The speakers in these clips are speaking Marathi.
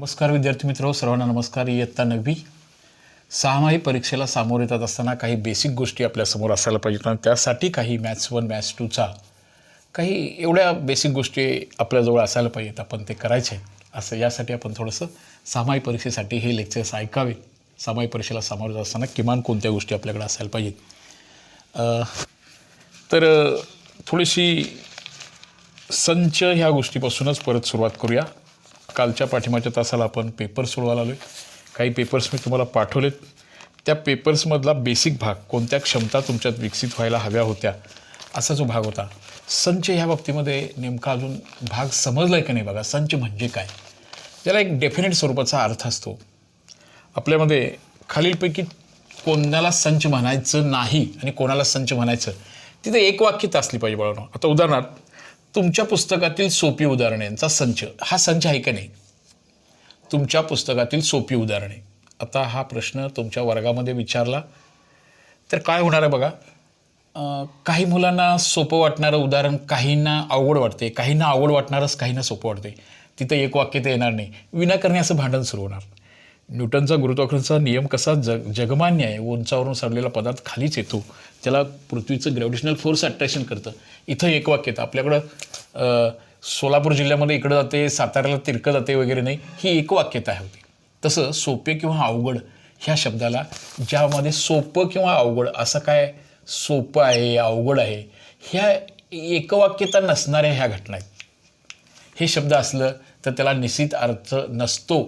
नमस्कार विद्यार्थी मित्र, सर्वांना नमस्कार. इयत्ता 9वी सहामाही परीक्षेला सामोरे येत असताना काही बेसिक गोष्टी आपल्यासमोर असायला पाहिजेत आणि त्यासाठी काही मॅथ्स 1 मॅथ्स 2चा काही एवढ्या बेसिक गोष्टी आपल्याजवळ असायला पाहिजेत. आपण ते करायचे असं यासाठी आपण थोडंसं सहामाही परीक्षेसाठी हे लेक्चर्स ऐकावे. सहामाही परीक्षेला सामोरे जात असताना किमान कोणत्या गोष्टी आपल्याकडे असायला पाहिजेत. तर थोडीशी संच ह्या गोष्टीपासूनच परत सुरुवात करूया. कालच्या पाठिंबाच्या तासाला आपण पेपर सोडवायला आलो आहे. काही पेपर्स मी तुम्हाला पाठवलेत. त्या पेपर्समधला बेसिक भाग, कोणत्या क्षमता तुमच्यात विकसित व्हायला हव्या होत्या, असा जो भाग होता. संच ह्या बाबतीमध्ये नेमका अजून भाग समजला आहे का नाही बघा. संच म्हणजे काय, त्याला एक डेफिनेट स्वरूपाचा अर्थ असतो. आपल्यामध्ये खालीलपैकी कोणाला संच म्हणायचं नाही आणि कोणाला संच म्हणायचं, तिथं एक वाक्यता असली पाहिजे बाळांनो. आता उदाहरणार्थ, तुमच्या पुस्तकातील सोपी उदाहरणेंचा संच, हा संच आहे का नाही? तुमच्या पुस्तकातील सोपी उदाहरणे. आता हा प्रश्न तुमच्या वर्गामध्ये विचारला तर काय होणार आहे बघा. काही मुलांना सोपं वाटणारं उदाहरण काहींना अवघड वाटते, काहींना अवघड वाटणारच काहींना सोपं वाटते. तिथं एक वाक्यता येणार नाही, विनाकारण असं भांडण सुरू होणार. न्यूटनचा गुरुत्वाकर्षणाचा नियम कसा जगमान्य आहे. उंचावरून सरलेला पदार्थ खालीच येतो, त्याला पृथ्वीचं ग्रॅव्हिटेशनल फोर्स अट्रॅक्शन करतं. इथं एक वाक्यता. आपल्याकडं सोलापूर जिल्ह्यामध्ये इकडं जाते, साताऱ्याला तिरकं जाते वगैरे नाही, ही एक वाक्यता होती. तसं सोपे किंवा अवघड ह्या शब्दाला, ज्यामध्ये सोपं किंवा अवघड असं काय, सोपं आहे अवघड आहे ह्या एकवाक्यता नसणाऱ्या ह्या घटना आहेत. हे शब्द असलं तर त्याला निश्चित अर्थ नसतो.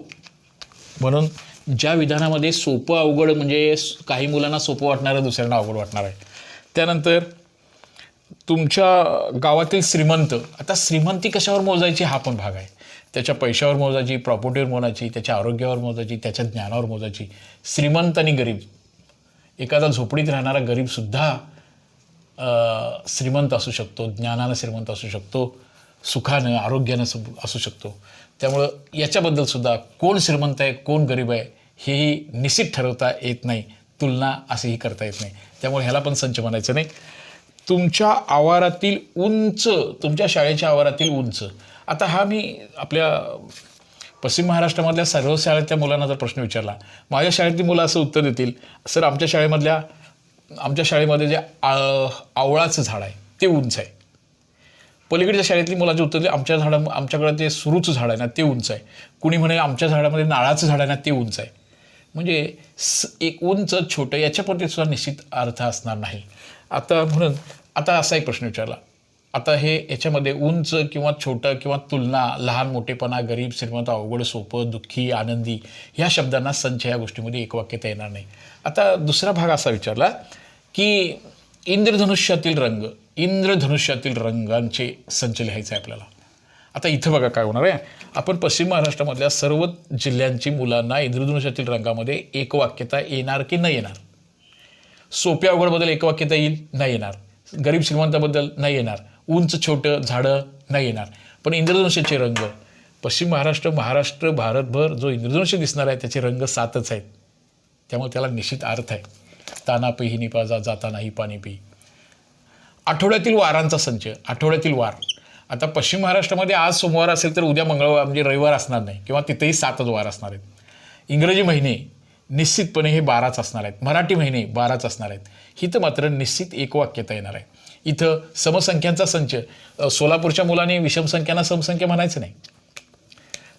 म्हणून ज्या विधानामध्ये सोपं अवघड म्हणजे काही मुलांना सोपं वाटणारं, दुसऱ्यांना अवघड वाटणार आहे. त्यानंतर तुमच्या गावातील श्रीमंत. आता श्रीमंती कशावर मोजायची हा पण भाग आहे. त्याच्या पैशावर मोजायची, प्रॉपर्टीवर मोजायची, त्याच्या आरोग्यावर मोजायची, त्याच्या ज्ञानावर मोजायची. श्रीमंत आणि गरीब. एखादा झोपडीत राहणारा गरीबसुद्धा श्रीमंत असू शकतो, ज्ञानानं श्रीमंत असू शकतो, सुखानं आरोग्यानं असू शकतो. त्यामुळं याच्याबद्दलसुद्धा कोण श्रीमंत आहे कोण गरीब आहे हेही निश्चित ठरवता येत नाही, तुलना असेही करता येत नाही. त्यामुळे ह्याला पण संच म्हणायचं नाही. तुमच्या आवारातील उंच, तुमच्या शाळेच्या आवारातील उंच. आता हा मी आपल्या पश्चिम महाराष्ट्रामधल्या सर्व शाळेतल्या मुलांना जर प्रश्न विचारला, माझ्या शाळेतली मुलं असं उत्तर देतील, सर आमच्या शाळेमध्ये जे आवळाचं झाड आहे ते उंच आहे. पलीकडच्या शाळेतली मुलाचे उत्तर दिले, आमच्याकडे ते सुरूचं झाड आहे ना ते उंच आहे. कुणी म्हणे आमच्या झाडामध्ये नाळाचं झाड आहे ना ते उंच आहे. म्हणजे एक उंच छोटं याच्याप्रती सुद्धा निश्चित अर्थ असणार नाही. आता असा एक प्रश्न विचारला. आता याच्यामध्ये उंच किंवा छोटं किंवा तुलना, लहान मोठेपणा, गरीब श्रीमंत, अवघड सोपं, दुःखी आनंदी ह्या शब्दांना संच ह्या गोष्टीमध्ये एक वाक्यता येणार नाही. आता दुसरा भाग असा विचारला की इंद्रधनुष्यातील रंगांचे संच लिहायचे आहे आपल्याला. आता इथं बघा काय होणार आहे. आपण पश्चिम महाराष्ट्रामधल्या सर्व जिल्ह्यांची मुलांना इंद्रधनुष्यातील रंगामध्ये एक वाक्यता येणार की नाही येणार? सोप्या अवघडबद्दल एक वाक्यता येईल, नाही येणार. गरीब श्रीमंताबद्दल नाही येणार. उंच छोटं झाडं नाही येणार. पण इंद्रधनुष्याचे रंग पश्चिम महाराष्ट्र, भारतभर जो इंद्रधनुष्य दिसणार आहे त्याचे रंग 7च आहेत. त्यामुळे त्याला निश्चित अर्थ आहे. ताना पिही निपाजा जाता नाही पाणी पी. आठवड्यातील वारांचा संच. आठवड्यातील वार. आता पश्चिम महाराष्ट्रामध्ये आज सोमवार असेल तर उद्या मंगळवार म्हणजे रविवार असणार नाही किंवा तिथेही 7च वार असणार आहेत. इंग्रजी महिने निश्चितपणे हे 12च असणार आहेत. मराठी महिने 12च असणार आहेत. इथं मात्र निश्चित एक वाक्यता येणार आहे. इथं समसंख्यांचा संच. सोलापूरच्या मुलांनी विषमसंख्यांना समसंख्या म्हणायचं नाही.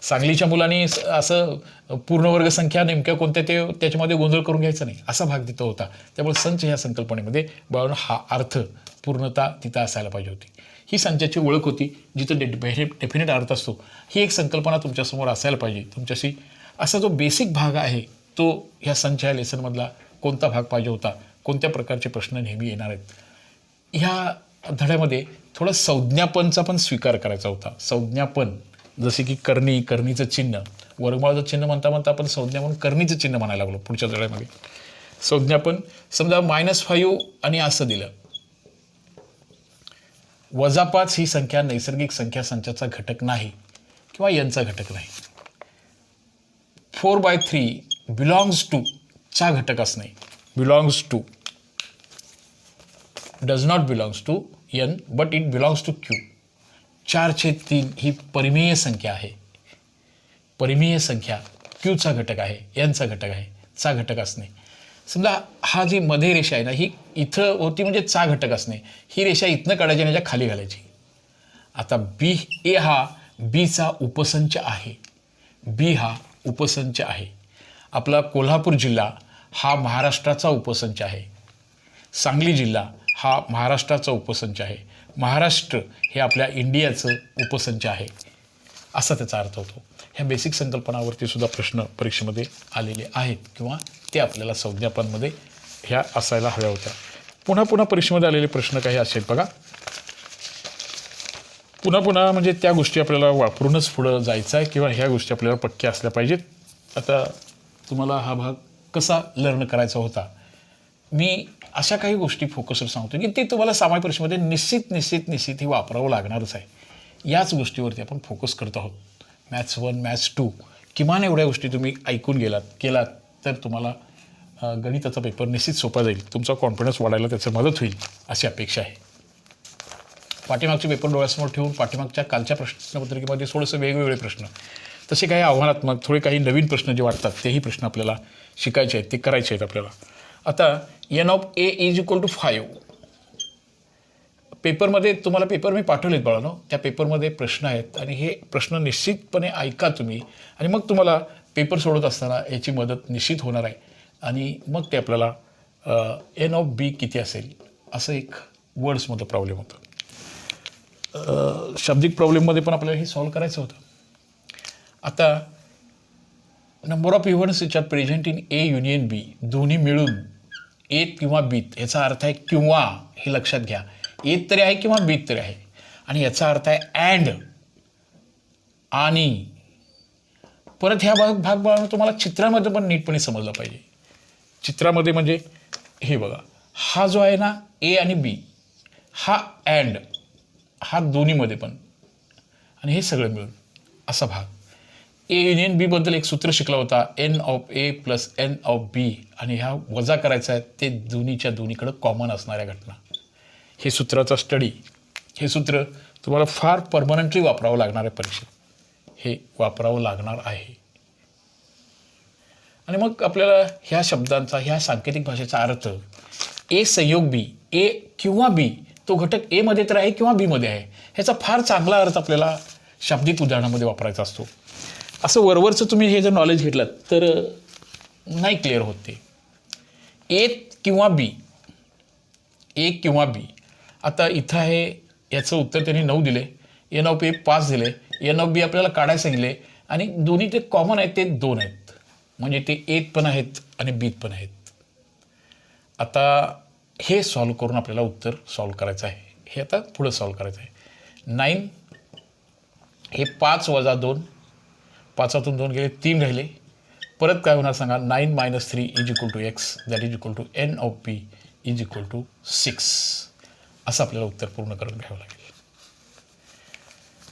सांगलीच्या मुलांनी असं पूर्णवर्ग संख्या नेमक्या कोणत्या ते त्याच्यामध्ये गोंधळ करून घ्यायचा नाही, असा भाग तिथं होता. त्यामुळे संच ह्या संकल्पनेमध्ये बाळून हा अर्थ पूर्णता तिथं असायला पाहिजे होती. ही संचाची ओळख होती, जिथं डेफिनेट अर्थ असतो. ही एक संकल्पना तुमच्यासमोर असायला पाहिजे. तुमच्याशी असा जो बेसिक भाग आहे तो ह्या संच ह्या लेसनमधला कोणता भाग पाहिजे होता, कोणत्या प्रकारचे प्रश्न नेहमी येणार आहेत. ह्या धड्यामध्ये थोडं संज्ञापनचा पण स्वीकार करायचा होता. संज्ञापन जसे की करणी, करणीचं चिन्ह, वर्गमुळाचं चिन्ह म्हणता आपण संज्ञा म्हणून करणीचं चिन्ह म्हणायला लागलो पुढच्या धड्यामध्ये. संज्ञापन समजा -5 आणि असं दिलं. -5 ही संख्या नैसर्गिक संख्या संचाचा घटक नाही किंवा यांचा घटक नाही. 4/3 बिलॉंग्स टू चा घटक असणे. Belongs to does not belongs to n but it belongs to q. 4/3 ही परिमेय संख्या आहे. परिमेय संख्या क्यूचा घटक आहे, एनचा घटक आहे, चा घटक असणे. समजा हा जी मध्ये रेषा आहे ना, ही इथं होती म्हणजे चा घटक असणे. ही रेषा इथनं काढायची आणि याच्या खाली घालायची. आता बी ए हा बीचा उपसंच आहे. बी हा उपसंच आहे. आपला कोल्हापूर जिल्हा हा महाराष्ट्राचा उपसंच आहे. सांगली जिल्हा हा महाराष्ट्राचा उपसंच आहे. महाराष्ट्र हे आपल्या इंडियाचं उपसंच आहे, असा त्याचा अर्थ होतो. ह्या बेसिक संकल्पनावरती सुद्धा प्रश्न परीक्षेमध्ये आलेले आहेत किंवा ते आपल्याला संज्ञापनामध्ये ह्या असायला हव्या होत्या. पुन्हा परीक्षेमध्ये आलेले प्रश्न काही असेल बघा. पुन्हा म्हणजे त्या गोष्टी आपल्याला वापरूनच पुढं जायचं आहे किंवा ह्या गोष्टी आपल्याला पक्क्या असल्या पाहिजेत. आता तुम्हाला हा भाग कसा लर्न करायचा होता, मी अशा काही गोष्टी फोकसवर सांगतो की ते तुम्हाला सामान्य परीक्षेमध्ये निश्चित हे वापरावं लागणारच आहे. याच गोष्टीवरती आपण फोकस करत आहोत. मॅथ्स 1 मॅथ्स 2 किमान एवढ्या गोष्टी तुम्ही ऐकून केलात तर तुम्हाला गणिताचा पेपर निश्चित सोपा जाईल. तुमचा कॉन्फिडन्स वाढायला त्याची मदत होईल अशी अपेक्षा आहे. पाठीमागचे पेपर डोळ्यासमोर ठेवून पाठीमागच्या कालच्या प्रश्नपत्रिकेमध्ये थोडंसं वेगवेगळे प्रश्न, तसे काही आव्हानात्मक थोडे काही नवीन प्रश्न जे वाटतात तेही प्रश्न आपल्याला शिकायचे आहेत, ते करायचे आहेत आपल्याला. आता N of A is equal to 5 पेपरमध्ये तुम्हाला पेपर मी पाठवलेत बाळांनो. त्या पेपरमध्ये प्रश्न आहेत आणि हे प्रश्न निश्चितपणे ऐका तुम्ही आणि मग तुम्हाला पेपर सोडत असताना याची मदत निश्चित होणार आहे. आणि मग ते आपल्याला एन ऑफ बी किती असेल असं एक वर्ड्समध्ये प्रॉब्लेम होतं. शाब्दिक प्रॉब्लेममध्ये पण आपल्याला हे सॉल्व करायचं होतं. आता number of events which are present in A union B, दोन्ही मिळून एत किंवा बीत, याचा अर्थ आहे किंवा, हे लक्षात घ्या. एत तरी आहे किंवा बीत तरी आहे. आणि याचा अर्थ आहे अँड, आणि परत ह्या भाग तुम्हाला चित्रामध्ये पण नीटपणे समजला पाहिजे. चित्रामध्ये म्हणजे हे बघा, हा जो आहे ना ए आणि बी, हा अँड, हा दोन्हीमध्ये पण, आणि हे सगळं मिळून असा भाग. ए युनियन बी बद्दल एक सूत्र शिकला होता, n of A plus n of B, आणि ह्या वजा करायचा आहे ते दोन्हीच्या दोन्हीकडं कॉमन असणाऱ्या घटना. हे सूत्राचा स्टडी, हे सूत्र तुम्हाला फार परमनंटली वापरावं लागणार आहे परीक्षेत, हे वापरावं लागणार आहे. आणि मग आपल्याला ह्या शब्दांचा, ह्या सांकेतिक भाषेचा अर्थ, ए संयोग बी, ए किंवा बी, तो घटक ए मध्ये तर आहे किंवा बी मध्ये आहे, ह्याचा फार चांगला अर्थ आपल्याला शाब्दिक उदाहरणामध्ये वापरायचा असतो. असं वरवरचं तुम्ही हे जर नॉलेज घेतलं तर नाही क्लिअर होत ते. ए किंवा बी, ए किंवा बी. आता इथं आहे, याचं उत्तर त्यांनी 9 दिले, एन ऑफ ए 5 दिले, एन ऑफ बी आपल्याला काढायला सांगितले, आणि दोन्ही ते कॉमन आहेत ते 2 आहेत, म्हणजे ते एत पण आहेत आणि बीत पण आहेत. आता हे सॉल्व करून आपल्याला उत्तर सॉल्व करायचं आहे. हे आता पुढं सॉल्व करायचं आहे. 9 हे 5 वजा 2, 5तून 2 गेले, 3 राहिले. परत काय होणार सांगा, 9 - 3 is equal to x, that is equal to n of B is equal to 6. असं आपल्याला उत्तर पूर्ण करून घ्यावं लागेल.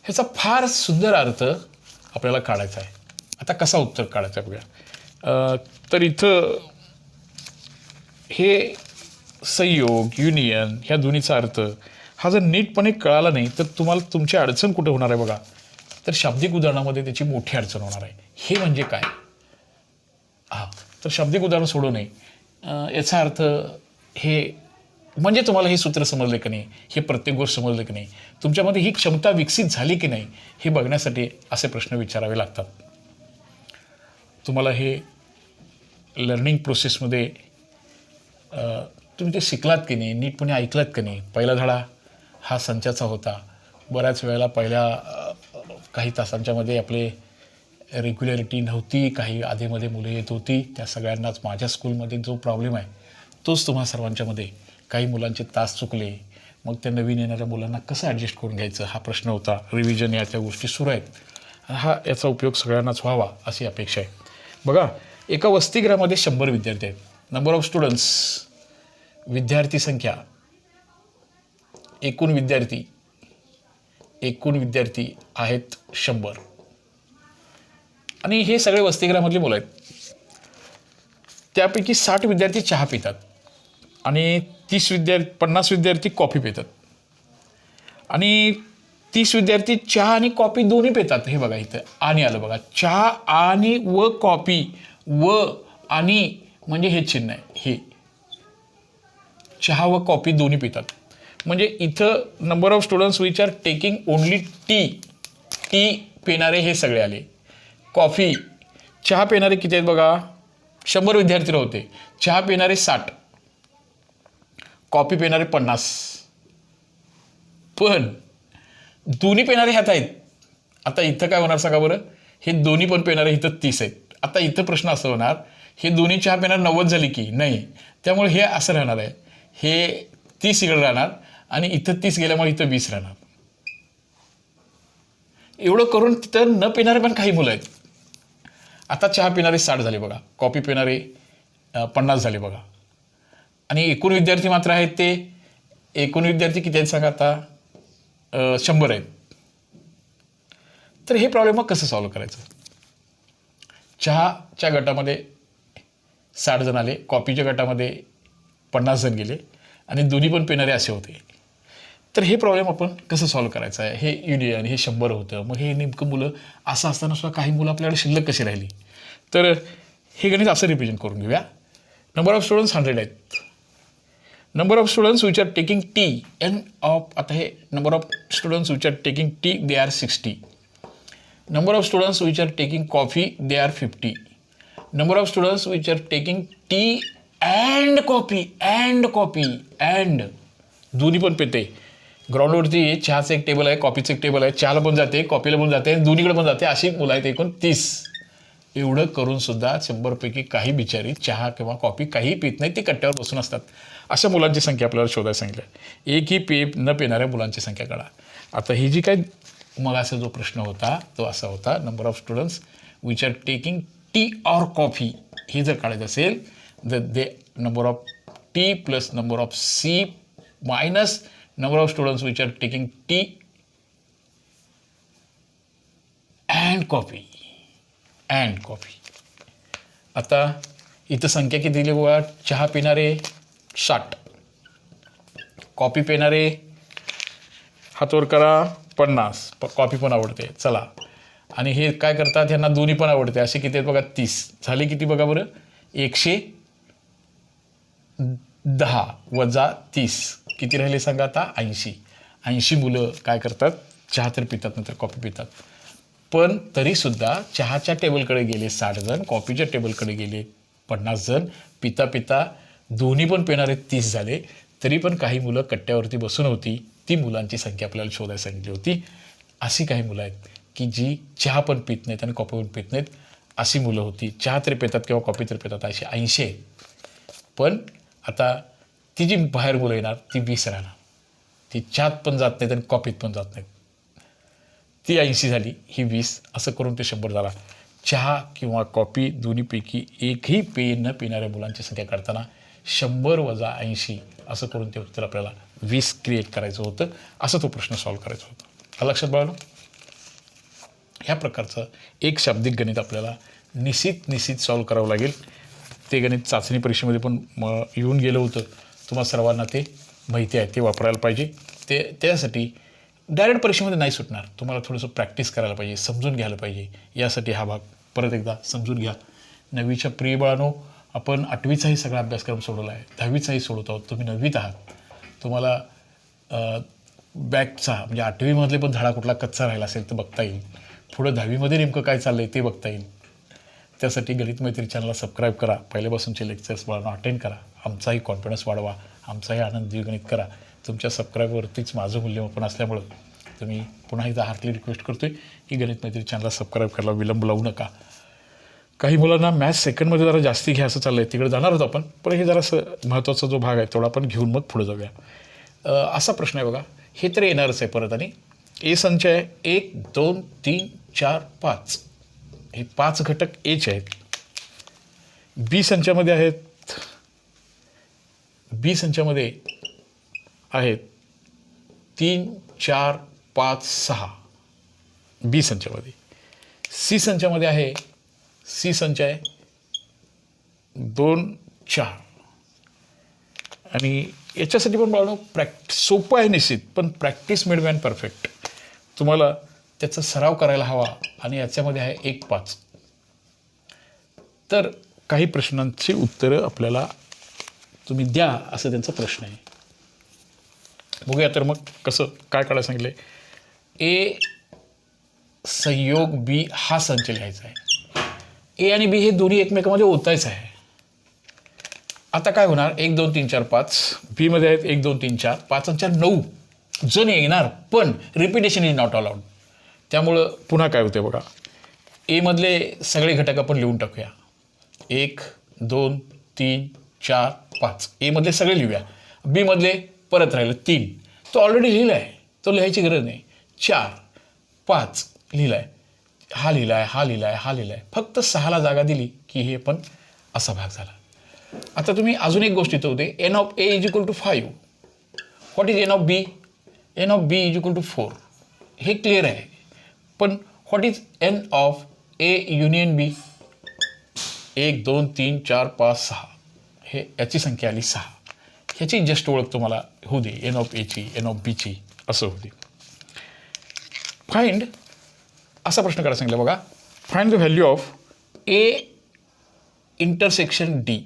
ह्याचा फार सुंदर अर्थ आपल्याला काढायचा आहे. आता कसा उत्तर काढायचा आहे बघूया. तर इथं हे संयोग, युनियन, ह्या दोन्हीचा अर्थ हा जर नीटपणे कळाला नाही तर तुम्हाला तुमची अडचण कुठे होणार आहे बघा, तर शाब्दिक उदाहरणामध्ये त्याची मोठी अडचण होणार आहे. हे म्हणजे काय, तर शाब्दिक उदाहरण सोडू नये, याचा अर्थ हे म्हणजे तुम्हाला हे सूत्र समजले की नाही, हे प्रत्येक गोष्ट समजले की नाही, तुमच्यामध्ये ही क्षमता विकसित झाली की नाही, हे बघण्यासाठी असे प्रश्न विचारावे लागतात. तुम्हाला हे लर्निंग प्रोसेसमध्ये तुम्ही ते शिकलात की नाही, नीटपणे ऐकलात की नाही. पहिला धडा हा संचाचा होता. बऱ्याच वेळेला पहिल्या काही तासांच्यामध्ये आपले रेग्युलरिटी नव्हती, काही आधीमध्ये मुलं येत होती. त्या सगळ्यांनाच माझ्या स्कूलमध्ये जो प्रॉब्लेम आहे तोच तुम्हा सर्वांच्यामध्ये. काही मुलांचे तास चुकले, मग त्या नवीन येणाऱ्या मुलांना कसं ॲडजस्ट करून घ्यायचं हा प्रश्न होता. रिव्हिजन याच्या गोष्टी सुरू आहेत. याचा उपयोग सगळ्यांनाच व्हावा अशी अपेक्षा आहे. बघा, एका वसतिगृहामध्ये 100 विद्यार्थी आहेत. नंबर ऑफ स्टुडंट्स, विद्यार्थी संख्या, एकूण विद्यार्थी आहेत 100, आणि हे सगळे वसतिगृहामधली मुलं आहेत. त्यापैकी 60 विद्यार्थी चहा पितात आणि 50 विद्यार्थी कॉफी पितात, आणि 30 विद्यार्थी चहा आणि कॉफी दोन्ही पितात. हे बघा इथं आणि आलं बघा, चहा आणि व कॉफी व आणि म्हणजे हे चिन्ह आहे, हे चहा व कॉफी दोन्ही पितात. म्हणजे इथं number of students which are taking only tea पिणारे हे सगळे आले. कॉफी चहा पिणारे किती आहेत बघा, 100 विद्यार्थी होते. चहा पिणारे 60, कॉफी पिणारे 50. पण दोन्ही पिणारे ह्यात आहेत. आता इथं काय होणार सांगा बरं, हे दोन्ही पण पिणारे इथं 30 आहेत. आता इथं प्रश्न असं होणार, हे दोन्ही चहा पिणारे 90 झाली की नाही, त्यामुळे हे असं राहणार आहे, हे 30 इकडे राहणार आणि इथं 30 गेल्यामुळे इथं 20 राहणार. एवढं करून तिथं न पिणारे पण काही मुलं आहेत. आता चहा पिणारे 60 झाले बघा, कॉफी पिणारे 50 झाले बघा, आणि एकूण विद्यार्थी मात्र आहेत ते, एकूण विद्यार्थी किती आहेत सांगा आता, 100 आहेत. तर हे प्रॉब्लेम मग कसं सॉल्व्ह करायचं. चहाच्या गटामध्ये 60 जण आले, कॉफीच्या गटामध्ये 50 जण गेले आणि दोन्ही पण पिणारे असे होते. तर हे प्रॉब्लेम आपण कसं सॉल्व्ह करायचं आहे. हे युनियन हे 100 होतं, मग हे नेमकं मुलं असं असताना सुद्धा काही मुलं आपल्याकडे शिल्लक कशी राहिली. तर हे गणित असं रिप्रेझेंट करून घेऊया. नंबर ऑफ स्टुडंट्स 100 आहेत. Number of students which are taking tea n of, आता हे number of students which are taking tea they are 60. Number of students which are taking coffee they are 50. Number of students which are taking tea and coffee and दोन्ही पण पिते. ग्राउंडवरती चहाचं एक टेबल आहे, कॉफीचं एक टेबल आहे, चहाला पण जाते, कॉफीला पण जाते, दोन्हीकडे पण जाते, अशी मुलं आहेत एकूण 30. एवढं करून सुद्धा 100पैकी काही बिचारी चहा किंवा कॉफी काही पित नाही, ती कट्ट्यावर बसून असतात. अशा मुलांची संख्या आपल्याला शोधायला सांगितलं. एकही न पिणाऱ्या मुलांची संख्या काढा. आता ही जी काय मगाचा जो प्रश्न होता तो असा होता, number of students which are taking tea or coffee, हे जर काढायचं असेल तर the number of T plus number of C minus number of students which are taking tea and coffee. आता इथं संख्या किती दिली बघा, चहा पिणारे 60, कॉफी पिणारे हातवर करा 50, कॉफी पण आवडते चला, आणि हे काय करतात, ह्यांना दोन्ही पण आवडते, असे किती आहेत बघा 30 झाले. किती बघा बरं, 110 वजा 30 किती राहिले सांगा आता, 80 मुलं काय करतात, चहा तर पितात नंतर कॉफी पितात. पण तरीसुद्धा चहाच्या टेबलकडे गेले 60 जण, कॉफीच्या टेबलकडे गेले 50 जण, पिता दोन्ही पण पिणारे 30 झाले. तरी पण काही मुलं कट्ट्यावरती बसून होती. ती मुलांची संख्या आपल्याला शोधायला सांगितली होती. अशी काही मुलं आहेत की जी चहा पण पित नाहीत आणि कॉफी पण पित नाहीत, अशी मुलं होती. चहा तरी पितात किंवा कॉफी तरी पितात, अशी 80 आहेत. पण आता ती जी बाहेर मुलं येणार ती 20 राहणार. ती चहात पण जात नाहीत आणि कॉफीत पण जात नाहीत. ती 80 झाली, ही 20, असं करून ते 100 झाला. चहा किंवा कॉफी दोन्हीपैकी एकही पेय न पिणाऱ्या मुलांची संख्या काढताना 100 वजा 80 असं करून ते उत्तर आपल्याला 20 क्रिएट करायचं होतं. असं तो प्रश्न सॉल्व्ह करायचा होता. लक्षात बाळानो, ह्या प्रकारचं एक शाब्दिक गणित आपल्याला निश्चित सॉल्व्ह करावं लागेल. ते गणित चाचणी परीक्षेमध्ये पण येऊन गेलं होतं. तुम्हा सर्वांना ते माहिती आहे, ते वापरायला पाहिजे. त्यासाठी डायरेक्ट परीक्षेमध्ये नाही सुटणार, तुम्हाला थोडंसं प्रॅक्टिस करायला पाहिजे, समजून घ्यायला पाहिजे. यासाठी हा भाग परत एकदा समजून घ्या. 9वीच्या प्रिय बाळांनो, आपण 8वीचाही सगळा अभ्यासक्रम सोडवला आहे, 10वीचाही सोडवत आहोत. तुम्ही 9वीत आहात, तुम्हाला बॅकचा म्हणजे 8वीमधले पण धडा कुठला कच्चा राहिला असेल तर बघता येईल. पुढं 10वीमध्ये नेमकं काय चाललं आहे ते बघता येईल. त्यासाठी गणित मैत्री चॅनलला सबस्क्राईब करा, पहिल्यापासूनचे लेक्चर्स बाळांनो अटेंड करा, आमचाही कॉन्फिडन्स वाढवा, आमचाही आनंद द्विगुणित करा. तुमच्या सबस्क्राईबवरतीच माझं मूल्यमापन असल्यामुळं तुम्ही पुन्हा एकदा हार्टली रिक्वेस्ट करतो आहे की गणित मैत्री चॅनलला सबस्क्राईब करायला विलंब लावू नका. काही मुलांना मॅथ्स सेकंडमध्ये जरा जास्ती घ्या असं चाललं आहे, तिकडे जाणार होतो आपण, पण हे जरासं महत्त्वाचा जो भाग आहे तेवढा आपण घेऊन मग पुढे जाऊया. असा प्रश्न आहे बघा, हे तर येणारच आहे परत. आणि ए संच आहे 1 2 3 4 5, हे 5 घटक एचे आहेत. बी संचामध्ये आहेत 3 4 5 6 बी संचामध्ये. सी संचामध्ये आहे, सी संच आहे 2 4. आणि याच्यासाठी पण बाळांनो सोपं आहे निश्चित, पण प्रॅक्टिस मेड मॅन परफेक्ट. तुम्हाला त्याचा सराव करायला हवा आणि याच्यामध्ये आहे 1-5. तर काही प्रश्नांची उत्तरं आपल्याला तुम्ही द्या असं त्यांचा प्रश्न आहे. बघूया तर मग कसं काय काढायला सांगितलं आहे. ए संयोग बी हा संच लिहायचा आहे. ए आणि बी हे दोन्ही एकमेकांमध्ये ओतायचं आहे. आता काय होणार, 1 2 3 4 5 बी मध्ये आहेत 1 2 3 4 5 आणि 4 9 जण येणार, पण रिपिटेशन इज नॉट अलाउड. त्यामुळं पुन्हा काय होते बघा, ए मधले सगळे घटक आपण लिहून टाकूया. 1 2 3 4 5 ए मधले सगळे लिहूया. बी मधले परत राहिलं 3, तो ऑलरेडी लिहिला आहे, तो लिहायची गरज नाही. 4 5 लिहिला आहे, हा लिहिला आहे, हा लिहिला आहे, हा लिहिला आहे. फक्त 6ला जागा दिली की हे पण असा भाग झाला. आता तुम्ही अजून एक गोष्ट इथं होते, n of A is equal to 5. What is n of B? N of B is equal to 4. हे क्लिअर आहे. पण what is n of A union B? 1 2 3 4 5 6 हे याची संख्या आली 6. ह्याची जस्ट ओळख तुम्हाला होऊ दे, एन ऑफ एची एन ऑफ बीची असं होऊ दे. फाइंड असा प्रश्न करायला सांगितलं बघा. Find the value of A intersection D.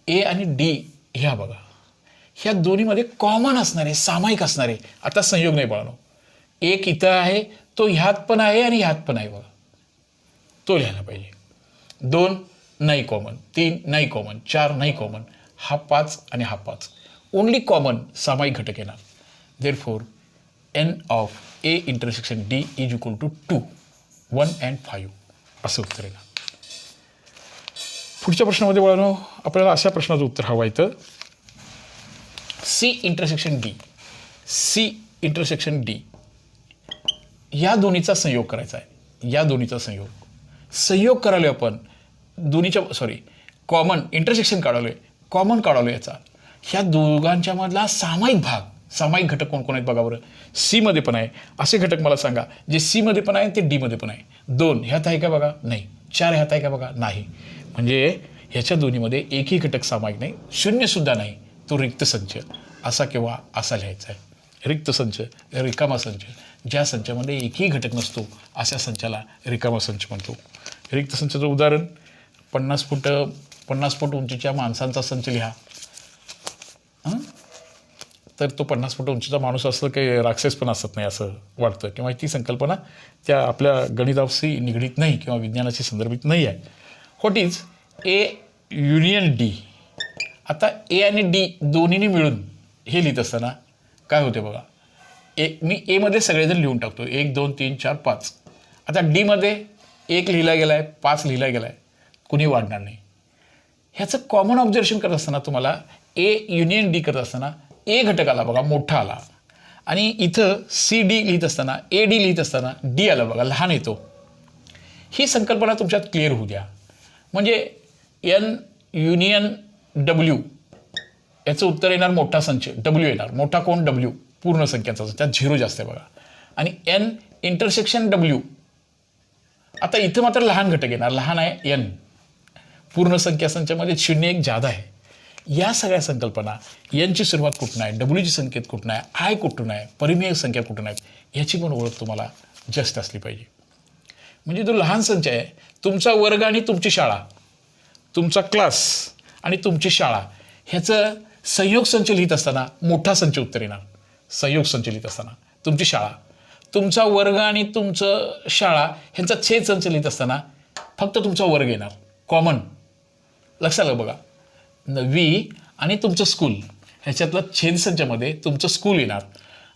A आणि डी ह्या बघा, ह्या दोन्हीमध्ये कॉमन असणारे, सामायिक असणारे. आता संयोग नाही बाळांनो. एक इथं आहे, तो ह्यात पण आहे आणि ह्यात पण आहे बघा, तो लिहायला पाहिजे. 2 नाही कॉमन, 3 नाही कॉमन, 4 नाही कॉमन, हा 5 आणि हा 5. ओनली कॉमन सामायिक घटक येणार. Therefore n of A intersection D is equal to 2, 1 and 5 असं उत्तर येणार. पुढच्या प्रश्नामध्ये वळणं आपल्याला अशा प्रश्नाचं उत्तर हवं आहे. C intersection D, C intersection D या दोन्हीचा संयोग करायचा आहे. या दोन्हीचा संयोग करायला आपण दोन्हीच्या कॉमन इंटरसेक्शन काढवलं आहे, कॉमन काढवलं याचा. ह्या दोघांच्या मधला सामायिक भाग, सामायिक घटक कोण कोण आहेत बघा बरं. सी मध्ये पण आहे असे घटक मला सांगा जे सी मध्ये पण आहे ते डी मध्ये पण आहे. 2 ह्यात आहे का बघा? नाही. 4 ह्यात आहे का बघा? नाही. म्हणजे ह्याच्या दोन्हीमध्ये एकही घटक सामायिक नाही, 0 सुद्धा नाही. तो रिक्त संच असा किंवा असा लिहायचा आहे. रिक्त संच, रिकामा संच. ज्या संचामध्ये एकही घटक नसतो अशा संचाला रिकामा संच म्हणतो. रिक्त संचाचं उदाहरण 50 फूट उंचीच्या माणसांचा संच लिहा. तर तो 50 फूट उंचीचा माणूस असं काही राक्षस पण असत नाही असं वाटतं, किंवा ती संकल्पना त्या आपल्या गणिताशी निगडीत नाही किंवा विज्ञानाशी संदर्भित नाही आहे. What is A union D? आता ए आणि डी दोन्हीने मिळून हे लिहित असताना काय होते बघा. मी ए मध्ये सगळेजण लिहून टाकतो, 1 2 3 4 5. आता डी मध्ये 1 लिहिला गेला आहे, 5 लिहिला गेला आहे, कुणी वाढणार नाही. ह्याचं कॉमन ऑब्झर्वेशन करत असताना तुम्हाला ए युनियन डी करत असताना ए घटक आला बघा, मोठा आला. आणि इथं सी डी लिहित असताना, ए डी लिहित असताना डी आला बघा, लहान येतो. ही संकल्पना तुमच्यात क्लिअर होऊ द्या. म्हणजे एन युनियन डब्ल्यू याचं उत्तर येणार मोठा संच, डब्ल्यू येणार. मोठा कोण? डब्ल्यू, पूर्ण संख्याचा, त्यात 0 जास्त आहे बघा. आणि एन इंटरसेक्शन डब्ल्यू, आता इथं मात्र लहान घटक येणार, लहान आहे एन. पूर्ण संख्या संचामध्ये 0 1 जादा आहे. या सगळ्या संकल्पना, एनची सुरुवात कुठून आहे, डब्ल्यूची संकेत कुठून आहे, आय कुठून आहे, परिमेय संख्या कुठून आहेत, ह्याची पण ओळख तुम्हाला जस्ट असली पाहिजे. म्हणजे जो लहान संच आहे, तुमचा वर्ग आणि तुमची शाळा, तुमचा क्लास आणि तुमची शाळा ह्याचं संयोग संच लिहित असताना मोठा संच उत्तर येणार. संयोग संच लिहित असताना तुमची शाळा, तुमचा वर्ग आणि तुमचं शाळा ह्यांचा छेद संच लिहित असताना फक्त तुमचा वर्ग येणार, कॉमन. लक्षात आलं बघा. नववी आणि तुमचं स्कूल ह्याच्यातलं छेद संचामध्ये तुमचं स्कूल येणार.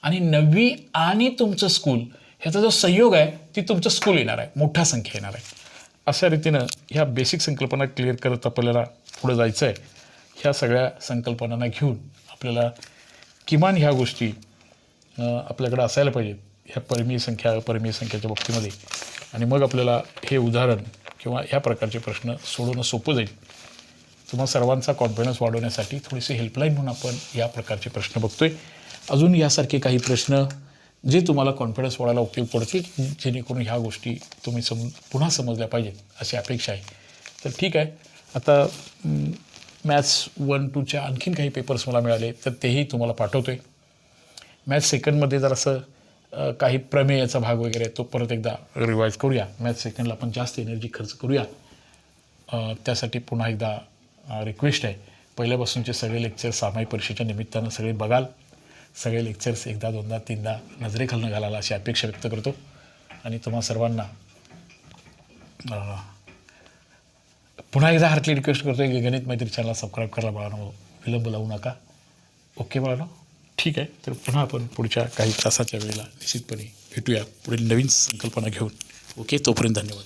आणि नववी आणि तुमचं स्कूल ह्याचा जो संयोग आहे ती तुमचं स्कूल येणार आहे, मोठा संख्या येणार आहे. अशा रीतीनं ह्या बेसिक संकल्पना क्लिअर करत आपल्याला पुढे जायचं आहे. ह्या सगळ्या संकल्पनांना घेऊन आपल्याला किमान ह्या गोष्टी आपल्याकडे असायला पाहिजेत ह्या परिमेय संख्या अपरिमेय संख्येच्या बाबतीमध्ये. आणि मग आपल्याला हे उदाहरण किंवा ह्या प्रकारचे प्रश्न सोडवणं सोपं जाईल. तुम्हा सर्वांचा कॉन्फिडन्स वाढवण्यासाठी थोडीशी हेल्पलाईन म्हणून आपण या प्रकारचे प्रश्न बघतोय. अजून यासारखे काही प्रश्न जे तुम्हाला कॉन्फिडन्स वाढायला उपयोग पडतील, जेणेकरून ह्या गोष्टी तुम्ही पुन्हा समजल्या पाहिजेत अशी अपेक्षा आहे. तर ठीक आहे. आता मॅथ्स 1 2च्या आणखीन काही पेपर्स मला मिळाले तर तेही तुम्हाला पाठवतो आहे. मॅथ सेकंडमध्ये जरासं काही प्रमेयाचा भाग वगैरे आहे, तो परत एकदा रिवाईज करूया. मॅथ सेकंडला आपण जास्त एनर्जी खर्च करूया. त्यासाठी पुन्हा एकदा रिक्वेस्ट आहे, पहिल्यापासूनचे सगळे लेक्चर सामायिक परीक्षेच्या निमित्तानं सगळे बघाल. सगळे लेक्चर्स एकदा दोनदा तीनदा नजरेखालनं घालायला अशी अपेक्षा व्यक्त करतो. आणि तुम्हा सर्वांना पुन्हा एकदा हार्टली रिक्वेस्ट करतो की गणित मैत्री चॅनलला सबस्क्राईब करायला बाळांनो विलंब लावू नका. ओके बाळांनो, ठीक आहे. तर पुन्हा आपण पुढच्या काही तासाच्या वेळेला निश्चितपणे भेटूया पुढील नवीन संकल्पना घेऊन. ओके, तोपर्यंत धन्यवाद.